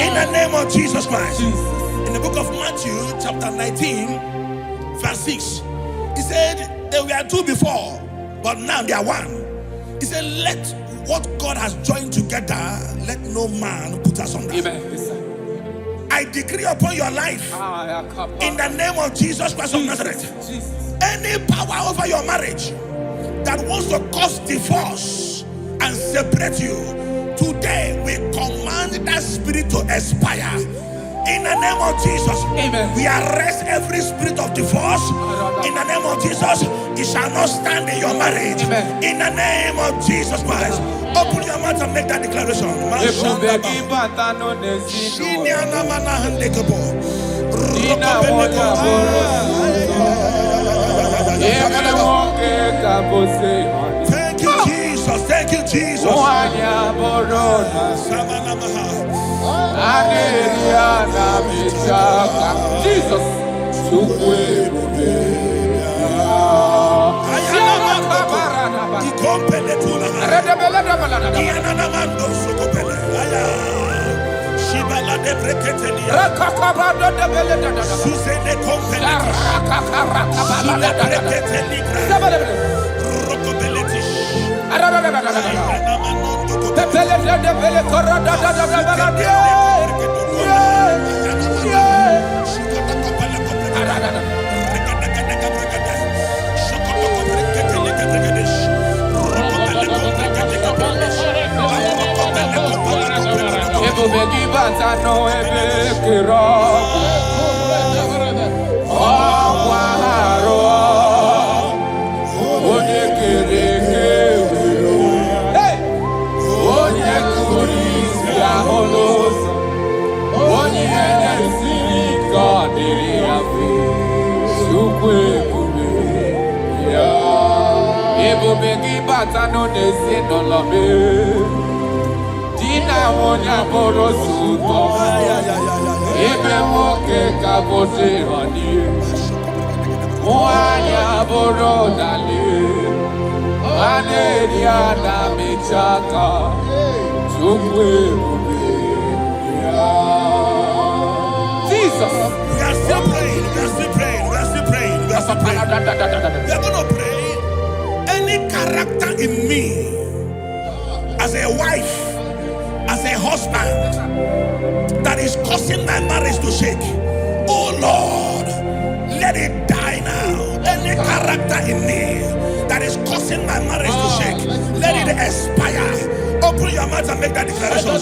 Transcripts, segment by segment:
In the name of Jesus Christ. In the book of Matthew, chapter 19, verse 6, he said, they were two before, but now they are one. He said, let what God has joined together, let no man put asunder. I decree upon your life, in the name of Jesus Christ of Nazareth, any power over your marriage that wants to cause divorce and separate you, today we command that spirit to expire. In the name of Jesus, we arrest every spirit of divorce. In the name of Jesus, it shall not stand in your marriage. In the name of Jesus Christ, open your mouth and make that declaration. Thank you, Jesus. Thank you, Jesus. Jesus. Jesus. We are still praying. We are still praying. We are still praying. We are still praying. We are going to pray. Any character in me, as a wife, as a husband, that is causing my marriage to shake, oh Lord, let it die now. Any character in me that is causing my marriage to shake, let it expire. Open your mouth and make that declaration.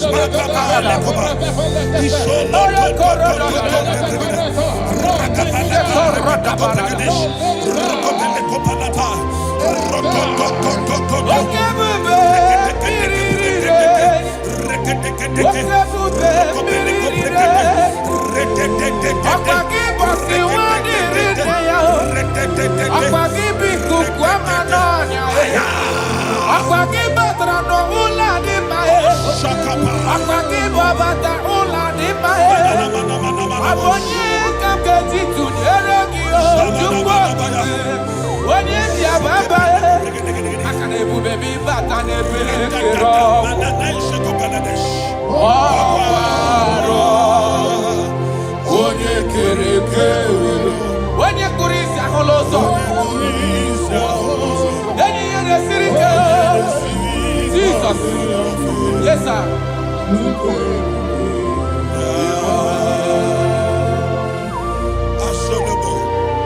Yes, sir.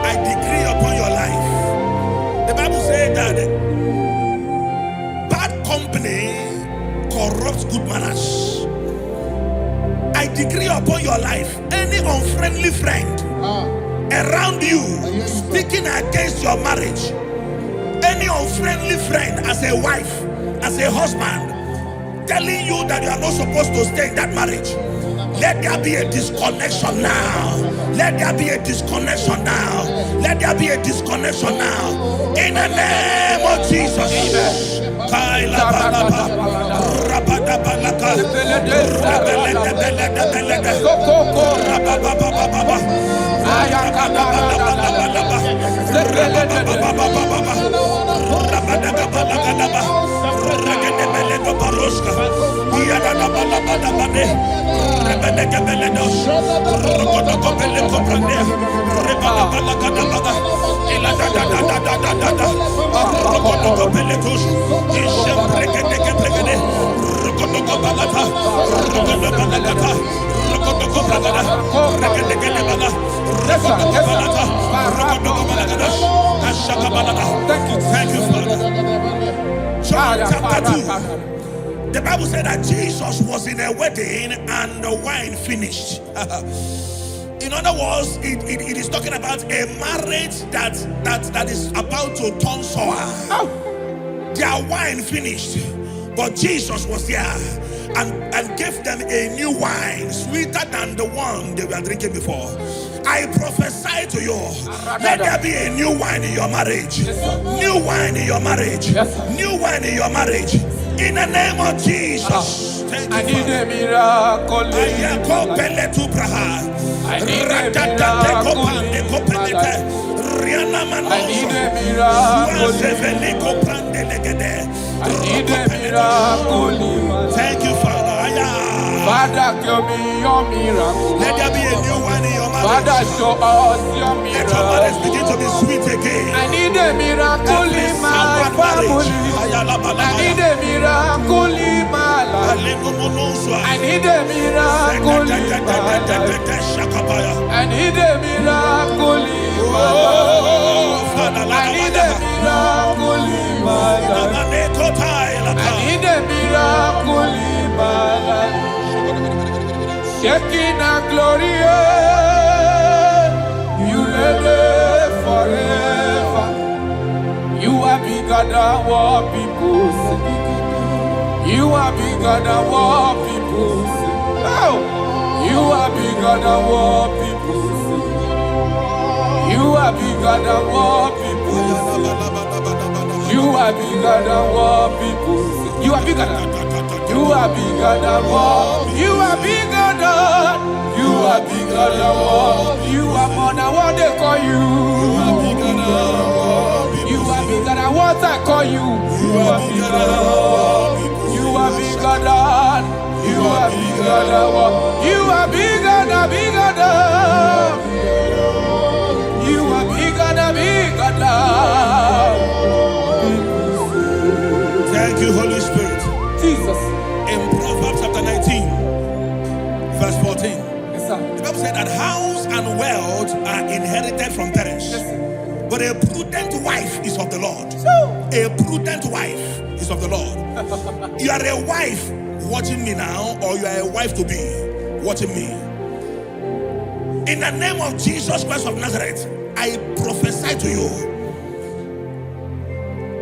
I decree upon your life. The Bible says that bad company corrupts good manners. I decree upon your life, any unfriendly friend around you speaking against your marriage, any unfriendly friend as a wife, as a husband, telling you that you are not supposed to stay in that marriage, let there be a disconnection now. Let there be a disconnection now. Let there be a disconnection now. In the name of Jesus. Thank you, Father. John chapter 2. The Bible said that Jesus was in a wedding and the wine finished. In other words, it is talking about a marriage that is about to turn sour. Their wine finished, but Jesus was there and gave them a new wine, sweeter than the one they were drinking before. I prophesy to you, let there be a new wine in your marriage. New wine in your marriage. New wine in your marriage. In the name of Jesus. Thank you, I need a miracle. I need a miracle. Thank you, Father. Father, give me your miracle. Let there be a new one in your marriage. Father, show us your miracle. Let your marriage begin to be sweet again. I need a miracle in my family. I need a miracle in my life. I need a miracle in my life. I need a miracle in my life. I need a miracle in my life. I need a miracle in my life. Shekinah glory, you live forever. You are bigger than what people say. You are bigger than what people say. Oh, you are bigger than what people say. You are bigger than what people say. You are bigger than what people say. You are bigger than. You are bigger than what. You are bigger than. You are bigger than what. You are more than what they call you. You are bigger than what. You are bigger than what I call you. You are bigger than what. You are bigger than. You are bigger than what. You are bigger than bigger than. You are bigger than bigger than. Thank you, Holy Spirit. Jesus. In Proverbs chapter 19, verse 14, yes, the Bible said that house and wealth are inherited from parents, yes, but a prudent wife is of the Lord. A prudent wife is of the Lord. You are a wife watching me now, or you are a wife to be watching me. In the name of Jesus Christ of Nazareth, I prophesy to you,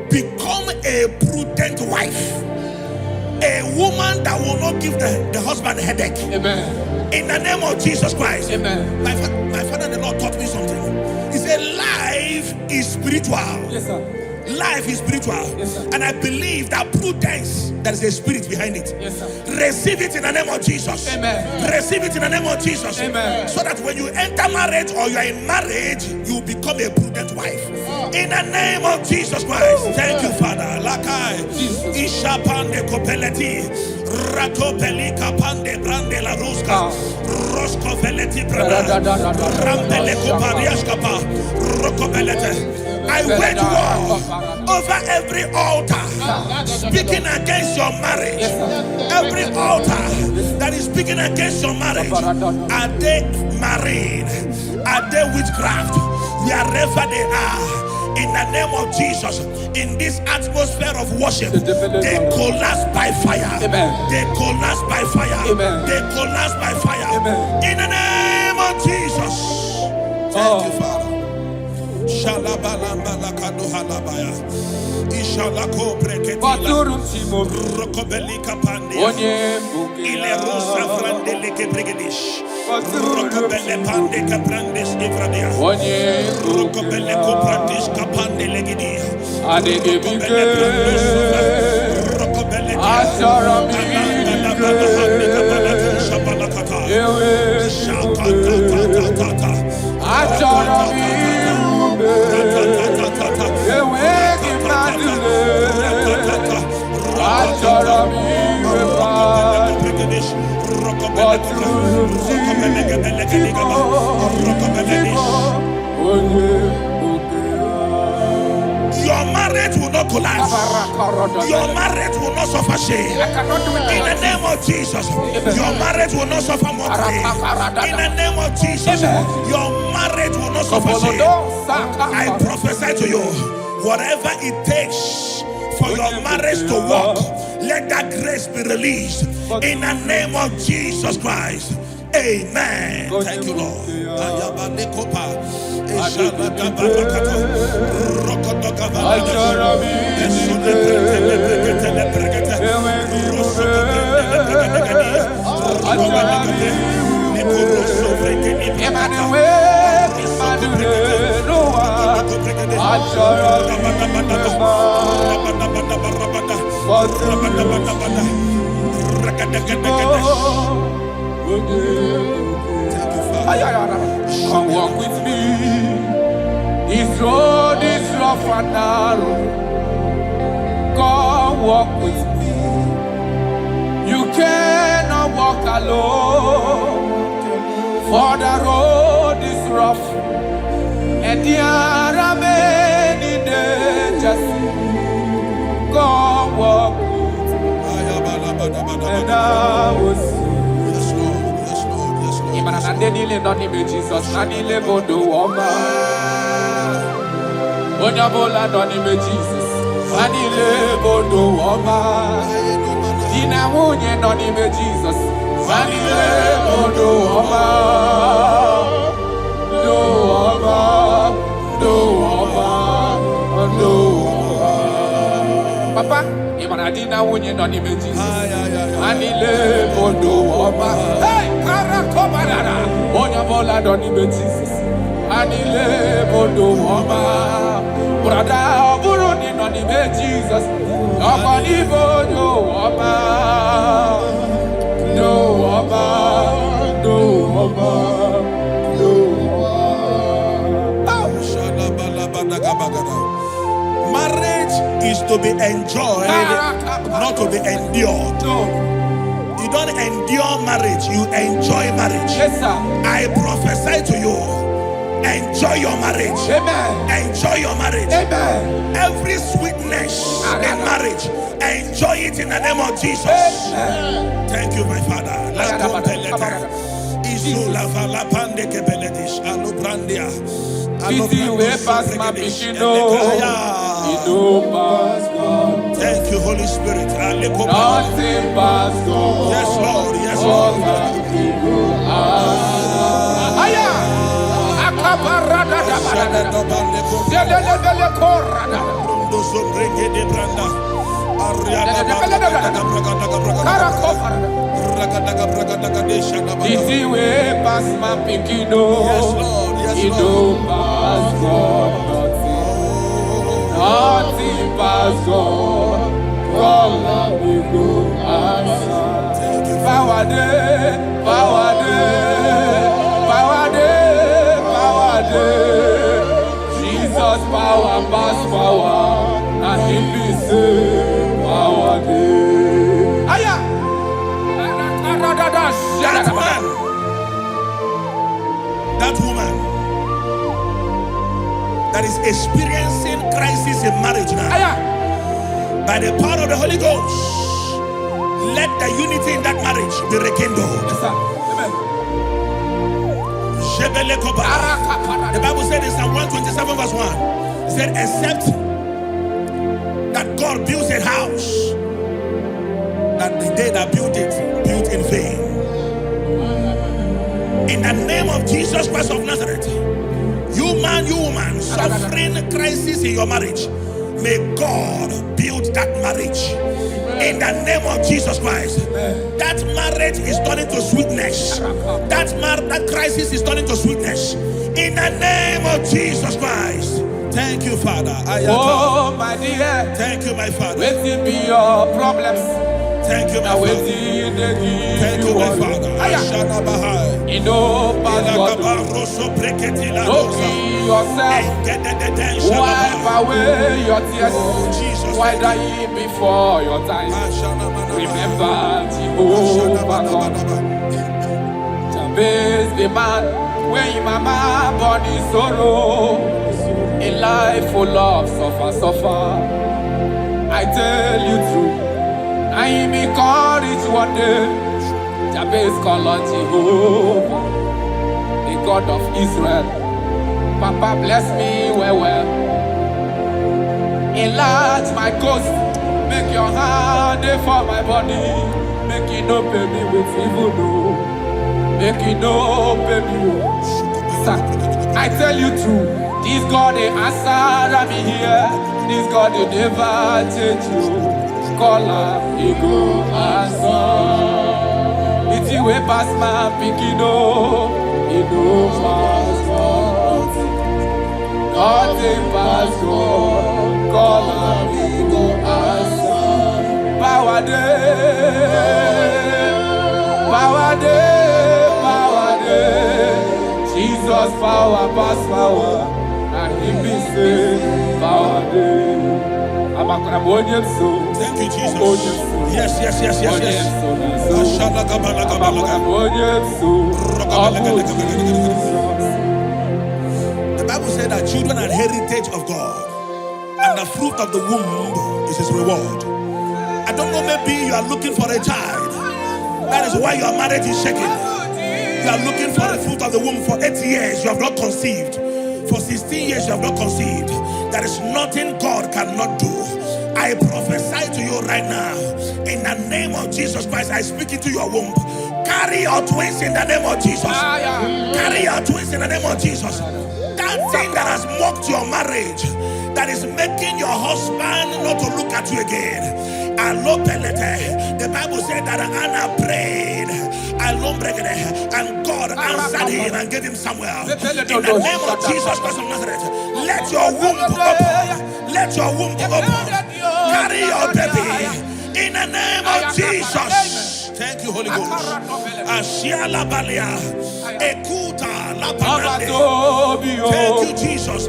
become a prudent wife. A woman that will not give the husband a headache. Amen. In the name of Jesus Christ. Amen. My father, the Lord taught me something. He said, life is spiritual. Yes, sir. Life is spiritual. Yes, sir. And I believe that prudence, there is a spirit behind it. Yes, sir. Receive it in the name of Jesus. Amen. Receive it in the name of Jesus. Amen. So that when you enter marriage or you are in marriage, you become a prudent wife. In the name of Jesus Christ. Thank you, Father. Lakai. Ishapande kopeleti. Ratopelika pande brande la ruska. Rosko veleti brada. Rampele kopariaskapa. Rokopelete. I wage war over every altar speaking against your marriage. Every altar that is speaking against your marriage. Are they married? Are they witchcraft? Wherever they are, In the name of Jesus, in this atmosphere of worship, they collapse by fire. They collapse by fire. They collapse by fire. In the name of Jesus. Thank you, Father. Ishalako Rokobelika Pande Ile Rosa Frandeleke Brigadish Rokobele Pande Caprandes Evradia Rokobele Coprandish Capande Legidia Rokobele Rokobele Your marriage will not collapse. Your marriage will not suffer shame. In the name of Jesus, your marriage will not suffer mockery. In the name of Jesus, your marriage will not suffer shame. I prophesy to you, whatever it takes for your marriage to work, let that grace be released. In the name of Jesus Christ. Amen. Thank you, Lord. Come walk with me. This road is rough and narrow. Come walk with me. You cannot walk alone, for the road is rough and there are many dangers. Come walk with me, and I will see. Nanile nonime Jesus, nanile bodo woma. Onyabola nonime Jesus, nanile bodo woma. Dina wunye nonime Jesus, nanile bodo woma. Do woma, do woma, do woma. Papa, imana dina wunye nonime Jesus, nanile bodo woma. Hey! Onyabola nonime Jesus, anile bodo woma. Brada oburu ni nonime Jesus, akani bodo woma. Do woma, do woma, do woma. Marriage is to be enjoyed, not to be endured. You don't endure marriage, you enjoy marriage. Yes, sir. I prophesy to you, enjoy your marriage. Amen. Enjoy your marriage. Amen. Every sweetness in marriage, enjoy it in the name of Jesus. Amen. Thank you, my Father. Thank you, Holy Spirit. Nothing but God. Yes, Lord. Yes, Lord. Easy way past my pikino. Yes, Lord. Yes, Lord. Nothing past God. Come let me go answer. Power day, power day, power day, power day. Jesus power pass power, and He be say power day. Aya. That man, that woman that is experiencing crisis in marriage now, by the power of the Holy Ghost, let the unity in that marriage be rekindled. Yes, sir. Amen. The Bible said in Psalm 127 verse 1, He said, except that God builds a house, that the day that built it, built in vain. In the name of Jesus Christ of Nazareth, you man, you woman, suffering crisis in your marriage, may God build that marriage. In the name of Jesus Christ, that marriage is turning to sweetness. That crisis is turning to sweetness. In the name of Jesus Christ. Thank you, Father. Oh, my dear. Thank you, my Father. Let it be your problems. Thank you, my Father. Thank you, my Father. You know, don't be yourself. Wipe away your tears. Why die before your time? Remember Jehovah God. Jabez the man, when your mama body sorrow, a life full of suffer. I tell you true, I am encouraged one day. Jabez called on Jehovah, the God of Israel. Papa bless me well. Enlarge my coast, make your hand for my body. Make it no pay me with evil, no. Make it no pay me. Sir, I tell you true, this God they answer me here. This God they never change you. Call him, he go answer. It's the way past my picking no, he no pass God. God they pass God. Call him, he go answer. Power day. Jesus power pass power. And he be say power day. Thank you, Jesus. Yes. The Bible said that children are heritage of God, and the fruit of the womb is his reward. I don't know, maybe you are looking for a child. That is why your marriage is shaking. You are looking for the fruit of the womb. For 8 years you have not conceived. For 16 years you have not conceived. There is nothing God cannot do. I prophesy to you right now, in the name of Jesus Christ. I speak into your womb. Carry your twins in the name of Jesus. Carry your twins in the name of Jesus. That thing that has mocked your marriage, that is making your husband not to look at you again. The Bible said that Anna prayed, and God answered him and gave him Samuel. In the name of Jesus Christ of Nazareth, let your womb open. Let your womb open. Carry your baby in the name of Jesus. Thank you, Holy Ghost. Ashiala Balia, Ekuta Lapanade. Thank you, Jesus.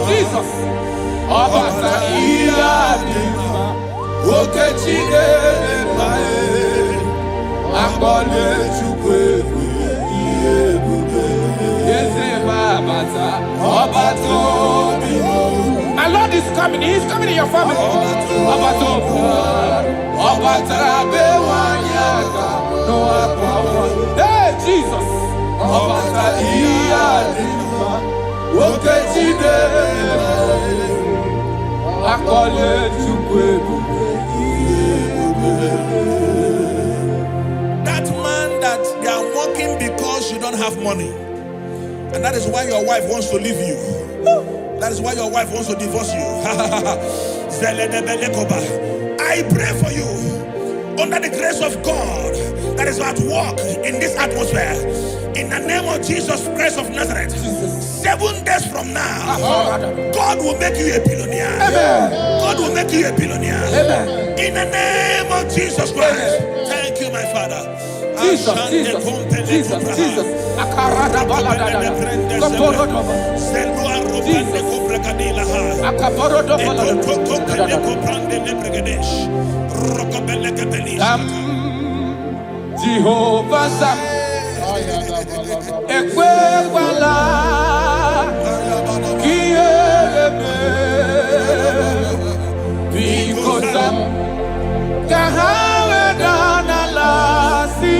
Jesus. My Lord is coming. He is coming in your family. Hey, Jesus. That man that they are working because you don't have money, and that is why your wife wants to leave you. That is why your wife wants to divorce you. I pray for you, under the grace of God that is at work in this atmosphere, in the name of Jesus Christ of Nazareth. 7 days from now, God will make you a billionaire. God will make you a billionaire. In the name of Jesus Christ. Thank you, my Father. Jesus. Jehovah Sam, Ekwewala, Kiyebe, Biko Sam, Kahawe Danalasi.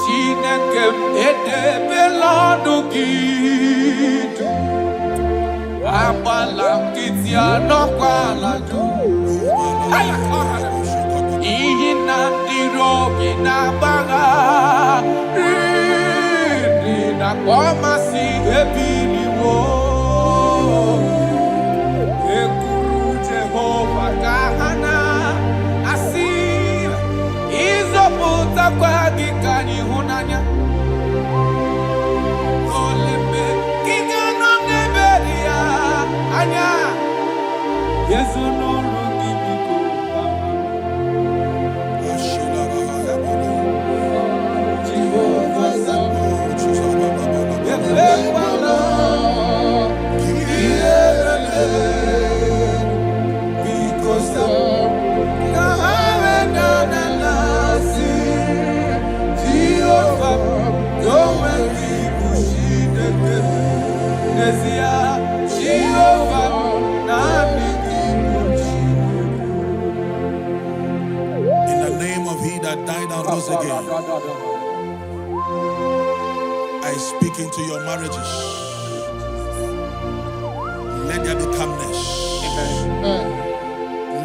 Chinekem edebelanu gidu Abalam kitia nokwaladu Ihina dirogi na baga Rini na komasi ebiliwo Ekuru Jehova kahana Asir Izoputa kwa gikani hunanya Olembe Kigano neberia Anya Yesu nuru gibiko In the name of He that died and rose again, I speak into your marriages. Let there be calmness.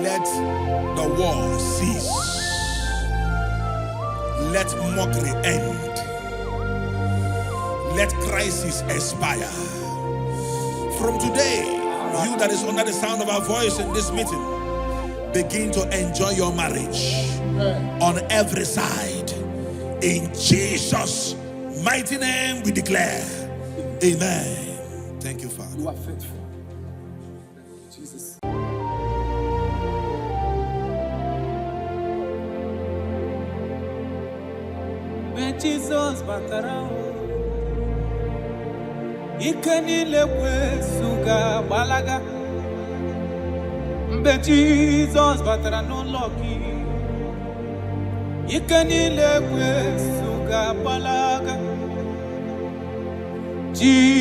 Let the war cease. Let mockery end. Let crisis expire. From today, you that is under the sound of our voice in this meeting, begin to enjoy your marriage on every side. In Jesus' mighty name we declare, amen. Thank you, Father. You are faithful. Jesus. When Jesus batara Ikanile suga balaga Mbe Jesus batara no lucky Ikanile suga balaga Jesus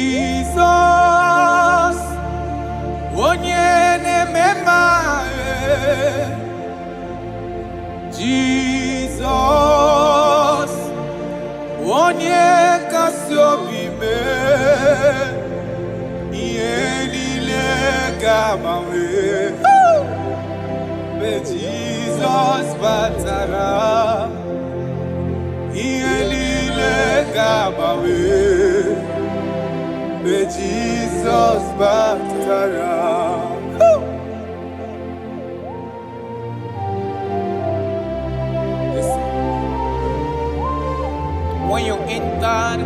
Onyene mema Jesus Onye kasiobi me Yenile gabawe Be Jesus batara Yenile gabawe Be Jesus batara When you're in God,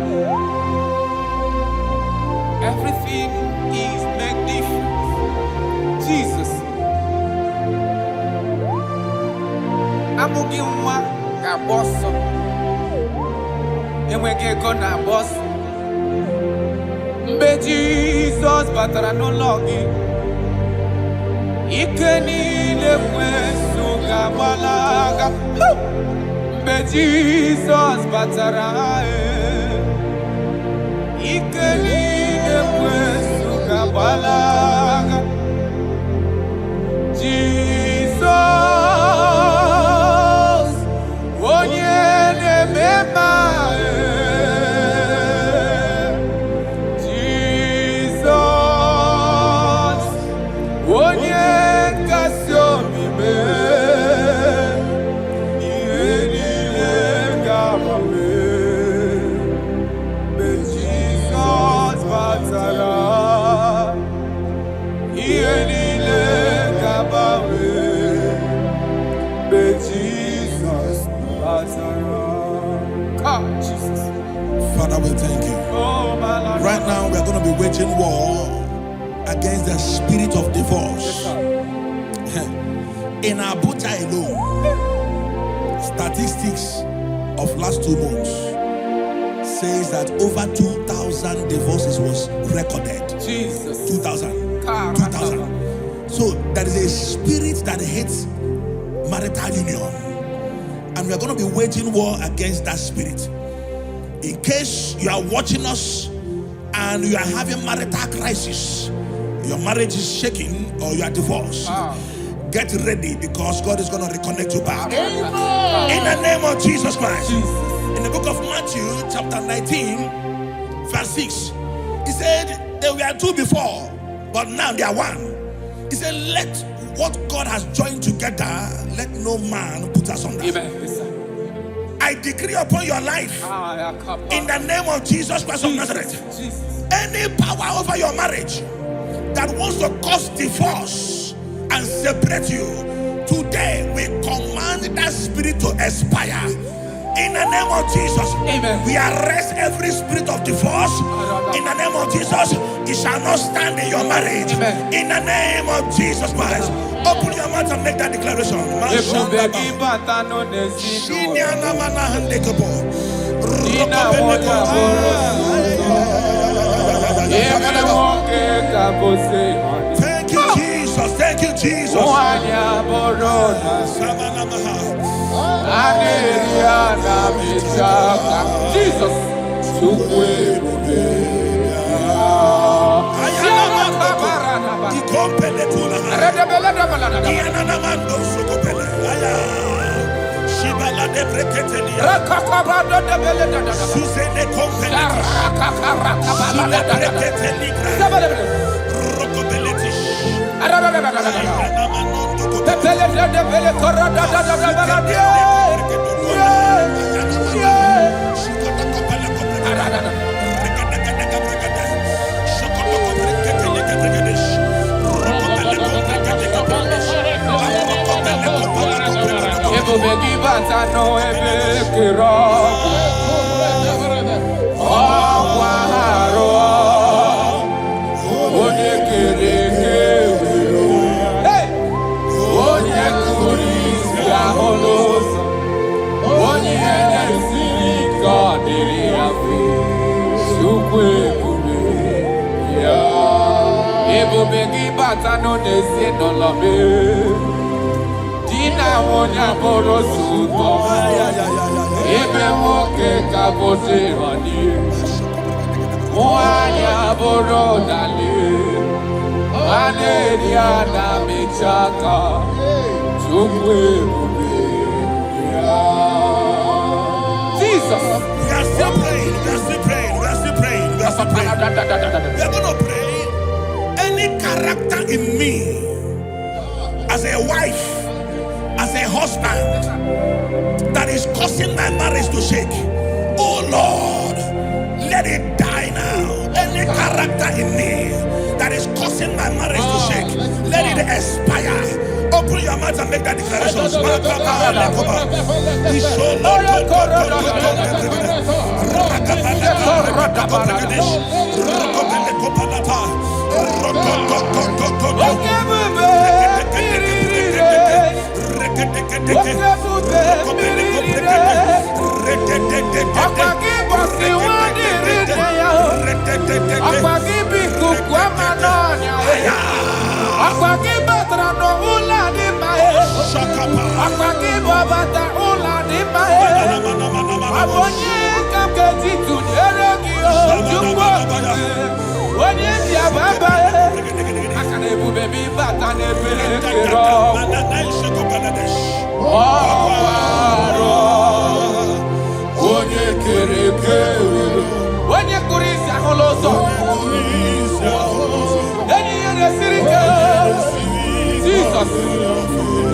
everything is made different. Jesus. I'm gonna give one a boss. And we get gonna boss. But Jesus, but I no longer. Ikenile suga balaga. Be Jesus batarae Ikenile suga balaga Jesus Onyene memae Jesus Onye kasiomi me Father, we thank you. Right now, we are going to be waging war against the spirit of divorce. In Abuja alone, statistics of last 2 months says that over 2,000 divorces was recorded. Jesus. 2,000. 2,000. So there is a spirit that hates marital union. And we are going to be waging war against that spirit. In case you are watching us and you are having marital crisis, your marriage is shaking or you are divorced, get ready because God is going to reconnect you back. In the name of Jesus Christ. In the book of Matthew, chapter 19, verse 6, he said, there were two before, but now they are one. He said, let what God has joined together, let no man put us under. I decree upon your life, in the name of Jesus Christ of Nazareth, any power over your marriage that wants to cause divorce and separate you, today we command that spirit to expire. In the name of Jesus, amen. We arrest every spirit of divorce. In the name of Jesus, it shall not stand in your marriage. Amen. In the name of Jesus Christ, open your mouth and make that declaration. Thank you, Jesus. Thank you, Jesus. Jesus. Jesus. We are still praying. We are still praying. We are still praying. We are still praying. We are going to pray. Any character in me, as a wife, as a husband, that is causing my marriage to shake, oh Lord, let it die now. Any character in me that is causing my marriage to shake, let it expire. Open your mouth and make that declaration.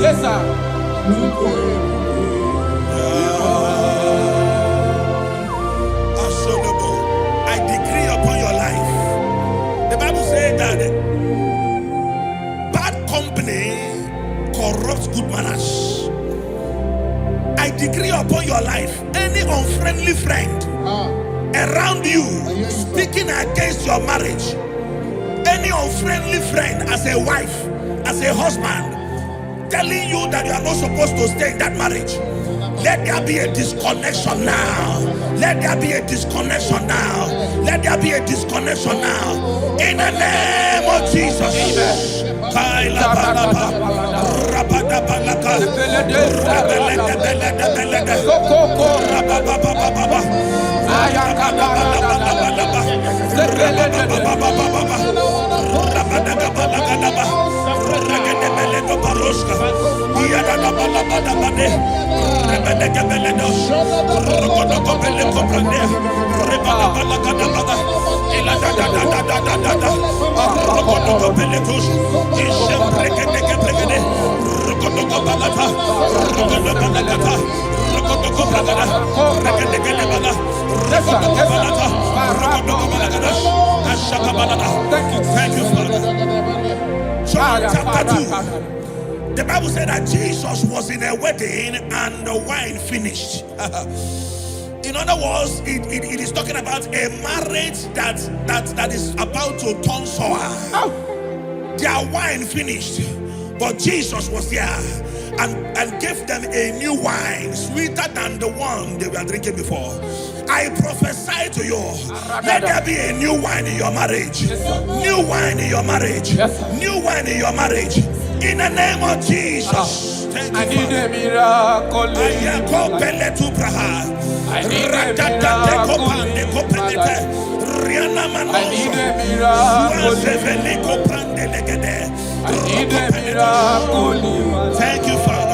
Yes, sir. I decree upon your life. The Bible says that bad company corrupts good manners. I decree upon your life, any unfriendly friend around you speaking against your marriage, any unfriendly friend as a wife, as a husband, telling you that you are not supposed to stay in that marriage, let there be a disconnection now. Let there be a disconnection now. Let there be a disconnection now. In the name of Jesus. Thank you, Father. John chapter 2. The Bible said that Jesus was in a wedding and the wine finished. In other words, it is talking about a marriage that is about to turn sour. Their wine finished, but Jesus was there and gave them a new wine, sweeter than the one they were drinking before. I prophesy to you, let there be a new wine in your marriage. New wine in your marriage. New wine in your marriage. In the name of Jesus. Thank you, I need a miracle. I need a miracle. Thank you, Father.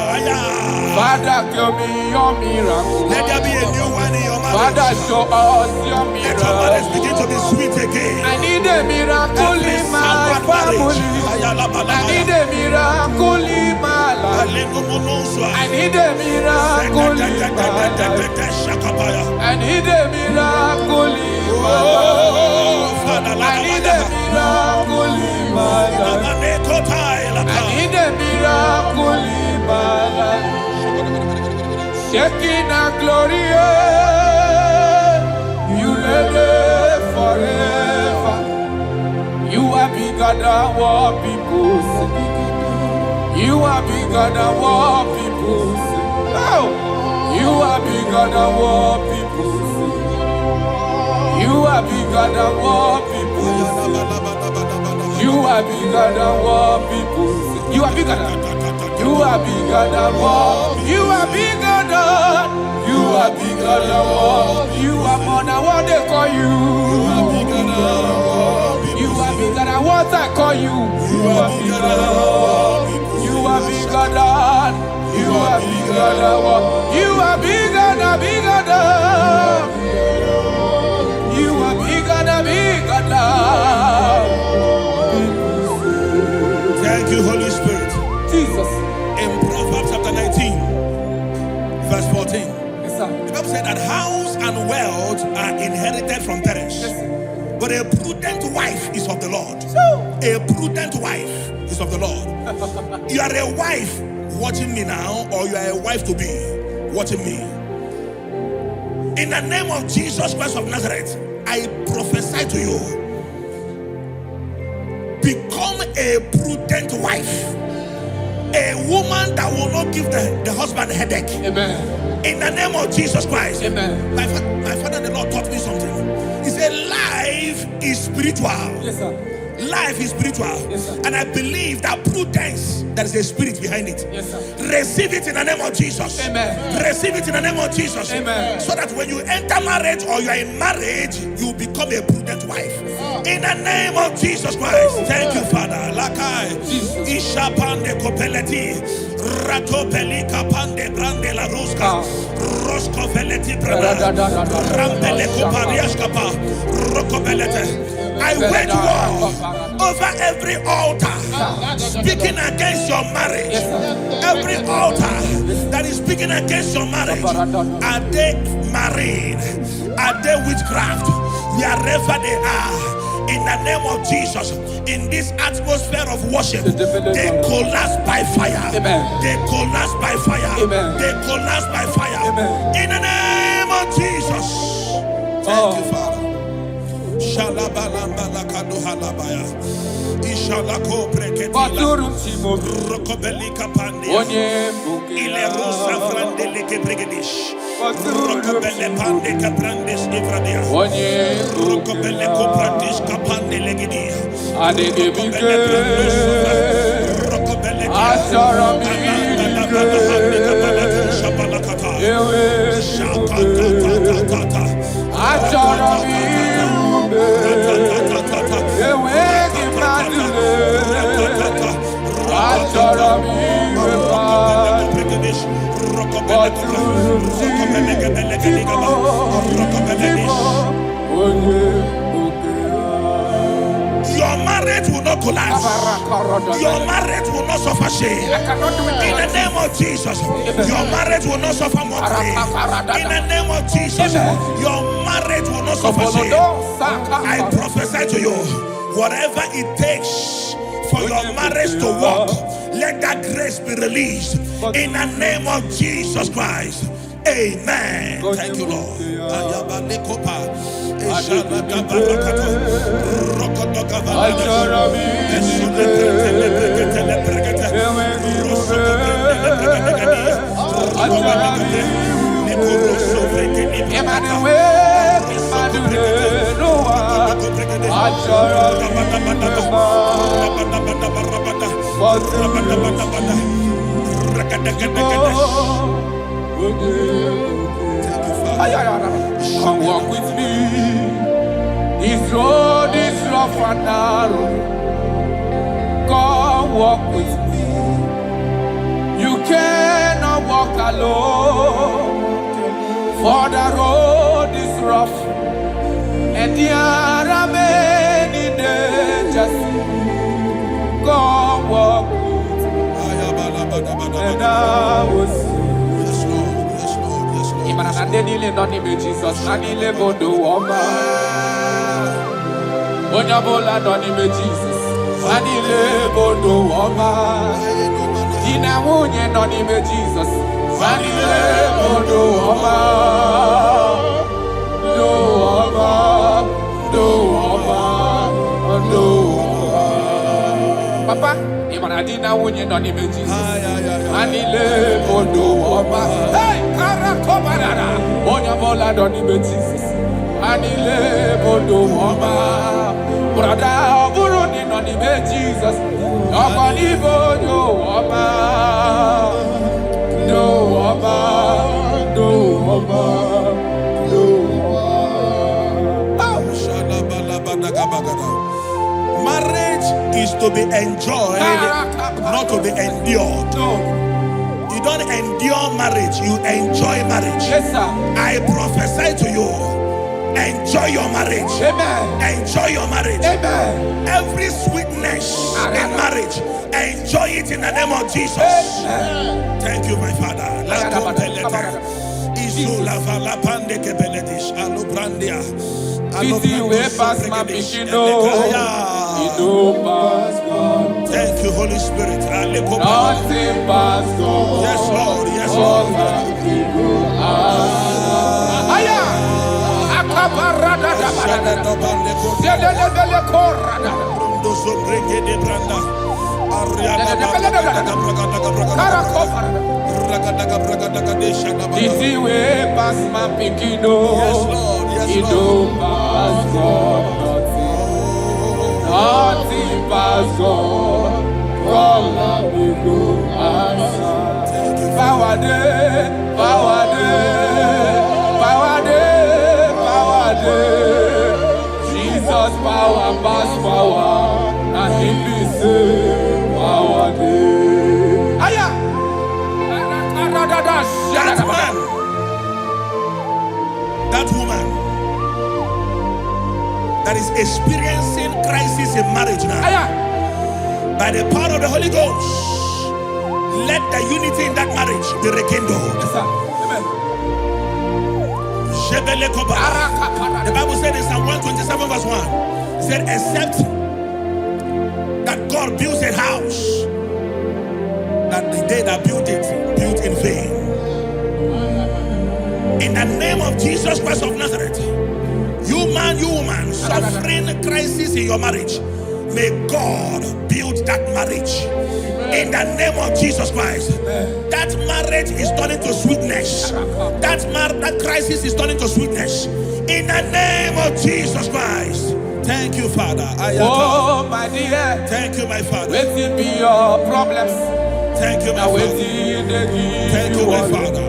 Father, give me your miracle. Let there be a new wine in your marriage. Father, show us your miracle. Let your marriage begin to be sweet again. I need a miracle in my family. I need a miracle in my life. I need a miracle in my life. I need a miracle in my life. I need a miracle in my life. I need a miracle in my life. Shaking a glory, you reign forever. You are bigger than what people say. You are bigger than what people say. Oh, you are bigger than what people say. You are bigger than what people say. You are bigger than what people say. You are bigger than. You are bigger than what. You are bigger than. You are bigger than what. You are more than what they call you. You are bigger than what. You are bigger than what I call you. You are bigger than what. You are bigger than. You are bigger than what. You are bigger than bigger than. You are bigger than bigger than. Thank you, Holy Spirit. Jesus. In Proverbs chapter 19, verse 14, Yes, sir. the Bible said that house and wealth are inherited from parents, but a prudent wife is of the Lord. A prudent wife is of the Lord. You are a wife watching me now, or you are a wife to be watching me. In the name of Jesus Christ of Nazareth, I prophesy to you, become a prudent wife. A woman that will not give the husband a headache. Amen. In the name of Jesus Christ. Amen. My father, the Lord taught me something. He said, life is spiritual. Yes, sir. Life is spiritual. Yes, sir. And I believe that prudence, there is a spirit behind it. Yes, sir. Receive it in the name of Jesus. Amen. Receive it in the name of Jesus. Amen. So that when you enter marriage or you are in marriage, you become a prudent wife. In the name of Jesus Christ. Thank you, Father. Lakai. Ishapande kopeleti. Ratopeli kapande brande la ruska. Rosko veleti branda. Rampele kopariaskapa. Rokobelete. I wage war over every altar speaking against your marriage. Every altar that is speaking against your marriage. Are they married? Are they witchcraft? Wherever they are, in the name of Jesus, in this atmosphere of worship, they collapse by fire. They collapse by fire. They collapse by fire. In the name of Jesus. Thank you, Father. Shalabalambala halabaya. Ishalako breketila. Rokobelika pandia. Ile rosa frandeleke bregedish. Rokobele pande kaprandes ivradia. Rokobele koprandish kapande legidia. Rokobele brandus. Rokobele but through Your marriage will not collapse. Your marriage will not suffer shame. In the name of Jesus, your marriage will not suffer mockery. In the name of Jesus, your marriage will not suffer shame. I prophesy to you, whatever it takes for your marriage to work, let that grace be released. In the name of Jesus Christ. Amen. Thank you, Lord. Come walk with me. This road is rough and narrow. Come walk with me. You cannot walk alone, for the road is rough and there are many dangers. Come walk with me, and I will see. Jesus, Nanile Bodo Woma. Onyabola Nonime Jesus, Nanile Bodo Woma. Ina Munye Nonime Jesus, Nanile Bodo Woma. Do Woma, do Woma, do Woma. Papa, Imanadina Munye Nonime Jesus, Nanile Bodo Woma. Hey! Onyabola Nonime Jesus, Anile Bodo Woma. Brother Buruni Nonime Jesus, Nobody Bodo Woma. No Woma, no Woma, no Woma. Marriage is to be enjoyed, not to be endured. You don't endure marriage, you enjoy marriage. Yes, sir. I prophesy to you, enjoy your marriage. Amen. Enjoy your marriage. Amen. Every sweetness in marriage, enjoy it in the name of Jesus. Amen. Thank you, my Father. Thank you, Holy Spirit. Nothing past God. Yes, Lord. Yes, Lord. This way past my pikino. Yes, Lord. Yes, Lord. Past God. Nothing past God. Thank you. Power day, power day, power day, power day. Jesus power pass power, and He be say power day. Aya, that man, that woman that is experiencing crisis in marriage now. Aya. By the power of the Holy Ghost, let the unity in that marriage be rekindled. Yes, sir. Amen. The Bible said in Psalm 127 verse 1, it said, except that God builds a house, that the day that built it, built in vain. In the name of Jesus Christ of Nazareth, you man, you woman, suffering crisis in your marriage, may God build that marriage. In the name of Jesus Christ. That marriage is turning to sweetness. That crisis is turning to sweetness. In the name of Jesus Christ. Thank you, Father. Oh, my dear. Thank you, my Father. Waiting be your problems. Thank you, my Father. Thank you, my Father.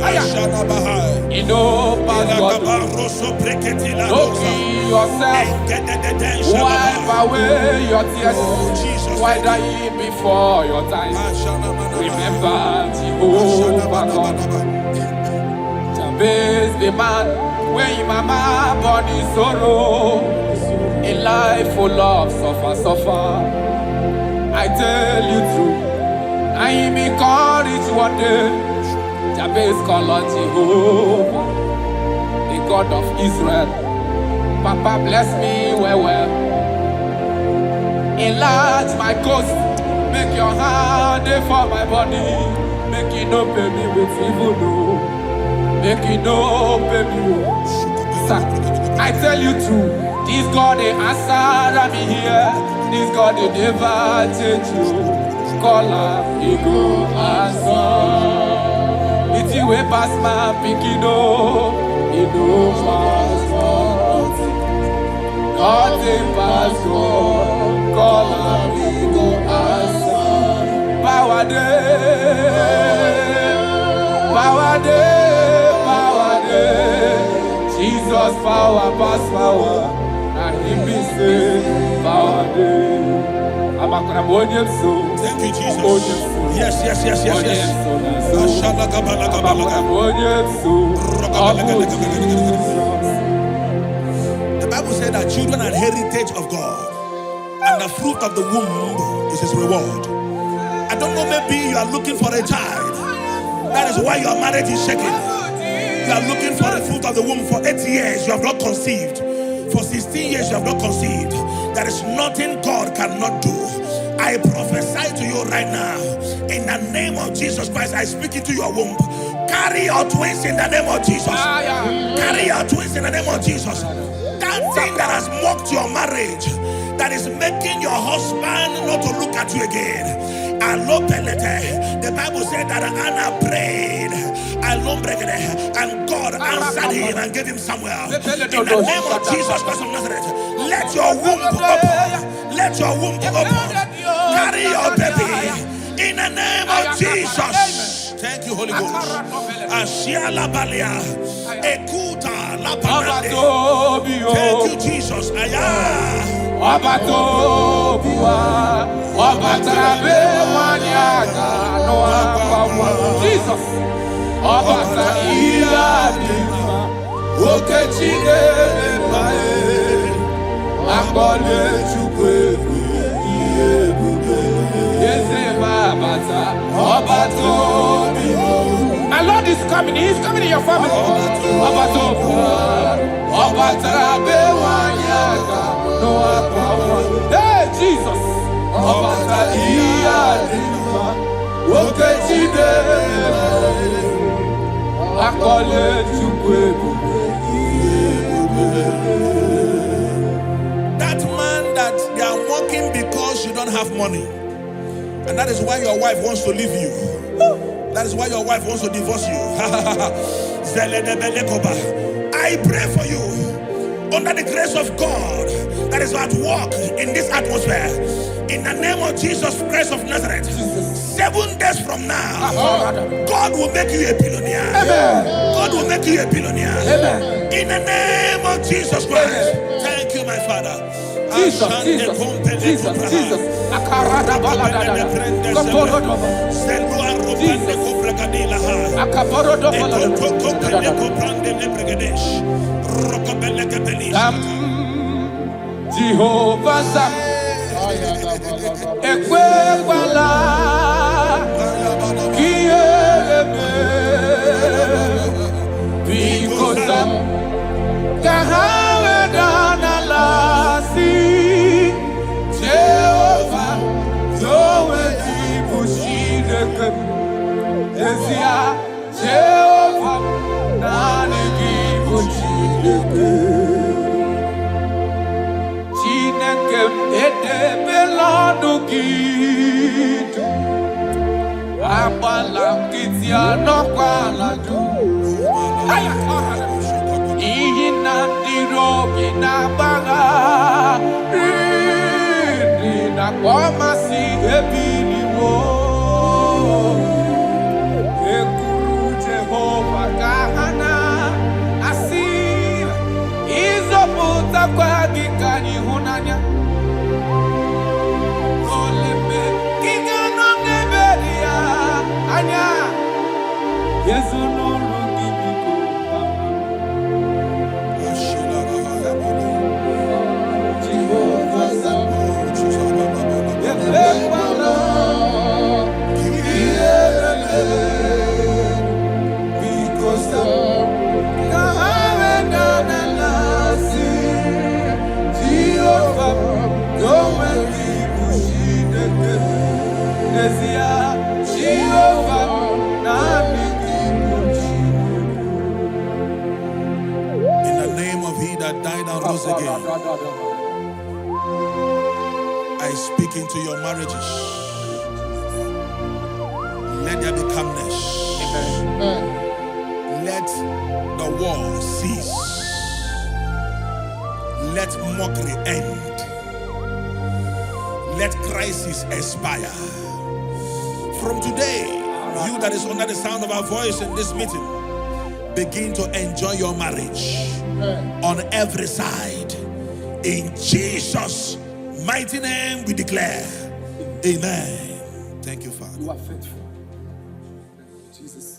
You know, don't kill yourself. Wipe away your tears. Oh, Jesus. Why die before your time? Remember Jehovah God. Jabez the man, when your mama born in sorrow, a life full of suffer. I tell you true, I am encouraged one day. Jabez called on Jehovah, the God of Israel. Papa bless me well. Enlarge my coast, make your hand for my body. Make it no pay me with evil, no. Make it no pay me. I tell you true, this God they answer me here. This God they never change you. Call her, he go answer. It's you way past my picking, no. He no pass for God they pass for. Call her, he go answer. Power day. Jesus power pass power. And he be say power day. Thank you, Jesus. Yes. The Bible said that children are heritage of God, and the fruit of the womb is his reward. I don't know, maybe you are looking for a child. That is why your marriage is shaking. You are looking for the fruit of the womb. For 8 years you have not conceived. For 16 years you have not conceived. There is nothing God cannot do. I prophesy to you right now, in the name of Jesus Christ. I speak into your womb. Carry your twins in the name of Jesus. Carry your twins in the name of Jesus. That thing that has mocked your marriage, that is making your husband not to look at you again. The Bible said that Anna prayed, and God answered him and gave him Samuel. In the name of Jesus Christ of Nazareth, let your womb open. Let your womb open. Carry your baby in the name of Jesus. Thank you, Holy Ghost. Ashiala Balia, Ekuta Lapanade. Thank you, Jesus. Jesus. My Lord is coming. He's coming in your family. Hey, Jesus. That man that they are mocking because you don't have money, and that is why your wife wants to leave you. That is why your wife wants to divorce you. I pray for you, under the grace of God that is at work in this atmosphere, in the name of Jesus Christ of Nazareth. 7 days from now, God will make you a billionaire. God will make you a billionaire. In the name of Jesus Christ. Thank you, my Father. Jesus. Jehovah Sam, Ekwewala, Kiebe, Bikosam, Kahawedanalasi, Jehovah, Zoe Dibushideke, Ezia, Jehovah, Nani Dibushideke. Holy once again. I speak into your marriages. Let there be calmness. Let the war cease. Let mockery end. Let crisis expire. From today, you that is under the sound of our voice in this meeting, begin to enjoy your marriage on every side. In Jesus' mighty name we declare. Amen. Thank you, Father. You are faithful. Jesus.